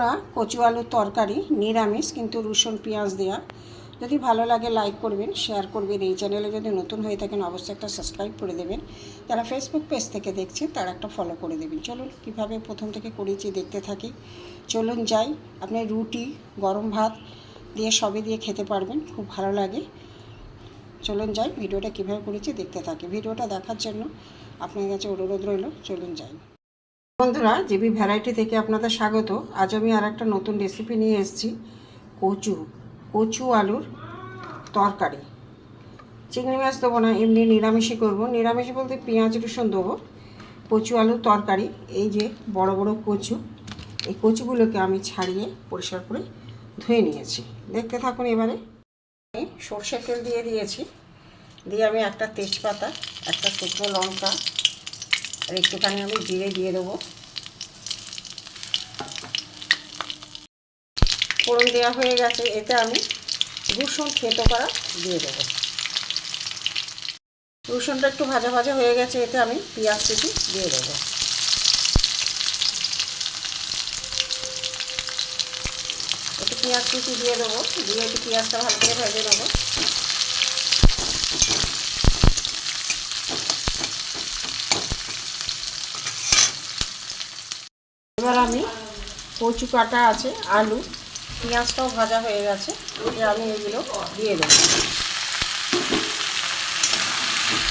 বন্ধুরা, কচু আলুর তরকারি নিরামিষ কিন্তু রসুন পেঁয়াজ দেওয়া। যদি ভালো লাগে লাইক করবেন, শেয়ার করবেন। এই চ্যানেলে যদি নতুন হয়ে থাকেন অবশ্যই একটা সাবস্ক্রাইব করে দেবেন। যারা ফেসবুক পেজ থেকে দেখছেন তারা একটা ফলো করে দেবেন। চলুন কীভাবে প্রথম থেকে করেছি দেখতে থাকি। চলুন যাই। আপনি রুটি, গরম ভাত দিয়ে সবই দিয়ে খেতে পারবেন, খুব ভালো লাগে। চলুন যাই, ভিডিওটা কীভাবে করেছি দেখতে থাকি। ভিডিওটা দেখার জন্য আপনার কাছে অনুরোধ রইল। চলুন যাই। বন্ধুরা, জিবি ভ্যারাইটি থেকে আপনাদের স্বাগত। আজ আমি আর একটা নতুন রেসিপি নিয়ে এসেছি। কচু আলুর তরকারি। চিংড়ি মাছ দেবো না, এমনি নিরামিষই করবো। নিরামিষ বলতে পেঁয়াজ রসুন দেবো। কচু আলুর তরকারি। এই যে বড় বড় কচু, এই কচুগুলোকে আমি ছাড়িয়ে পরিষ্কার করে ধুয়ে নিয়েছি। দেখতে থাকুন। এবারে আমি সর্ষের তেল দিয়ে দিয়েছি। দিয়ে আমি একটা তেজপাতা, একটা শুকনো লঙ্কা আর একটুখানি আমি জিরে দিয়ে দেবো। ফোড়ন দেওয়া হয়ে গেছে, এতে আমি রসুন থেঁতো করা দিয়ে দেবো। রসুনটা একটু ভাজা ভাজা হয়ে গেছে, এতে আমি পেঁয়াজ কুচি দিয়ে দেবো। একটু পেঁয়াজ কুচি দিয়ে দেবো, দিয়ে একটু পেঁয়াজটা ভালো করে ভেজে নেবো। এবার আমি কচু কাটা আছে, আলু, পেঁয়াজটাও ভাজা হয়ে গেছে, এতে আমি এগুলো দিয়ে দেবো।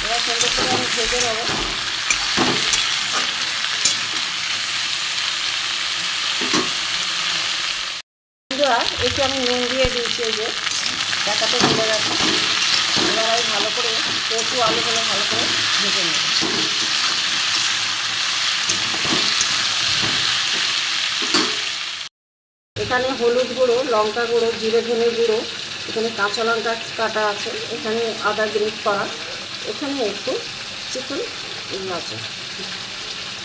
এবার সুন্দর করে আমি ভেজে নেবো। এতে আমি নুন দিয়ে দিয়েছি, এই যে টাকাতে ভেজে গেছে। এবার আমি ভালো করে কচু আলুগুলো ভালো করে ভেজে নেব। এখানে হলুদ গুঁড়ো, লঙ্কা গুঁড়ো, জিরে ধনে গুঁড়ো, এখানে কাঁচা লঙ্কা কাটা আছে, এখানে আদা গ্রেট করা, এখানে একটু চিকেন আছে,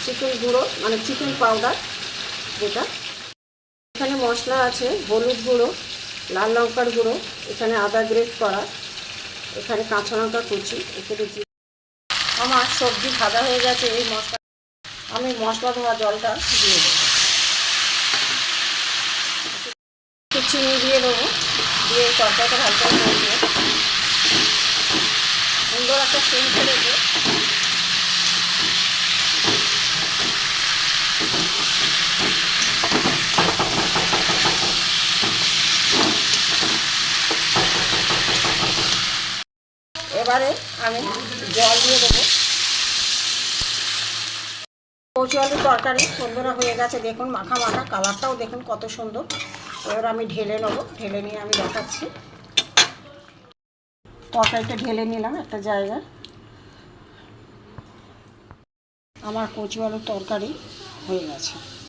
চিকেন গুঁড়ো মানে চিকেন পাউডার যেটা। এখানে মশলা আছে, হলুদ গুঁড়ো, লাল লঙ্কার গুঁড়ো, এখানে আদা গ্রেট করা, এখানে কাঁচা লঙ্কা কুচি, এখানে আমার সবজি ভাজা হয়ে গেছে। এই মশলা আমি মশলা ধোয়া জলটা দিয়ে দেবো। একটু চিনি দিয়ে দেবো, দিয়ে তরকারিটা ভালো করে দিয়ে সুন্দর একটা সেন্ট ছেড়েছে। এবারে আমি জল দিয়ে দেবো। কচু আলুর তরকারি সুন্দর হয়ে গেছে, দেখুন মাখা মাখা, কালারটাও দেখুন কত সুন্দর। এবার আমি ঢেলে নেবো, ঢেলে নিয়ে আমি দেখাচ্ছি। তরকারিটা ঢেলে নিলাম একটা জায়গায়। আমার কচু আলুর তরকারি হয়ে গেছে।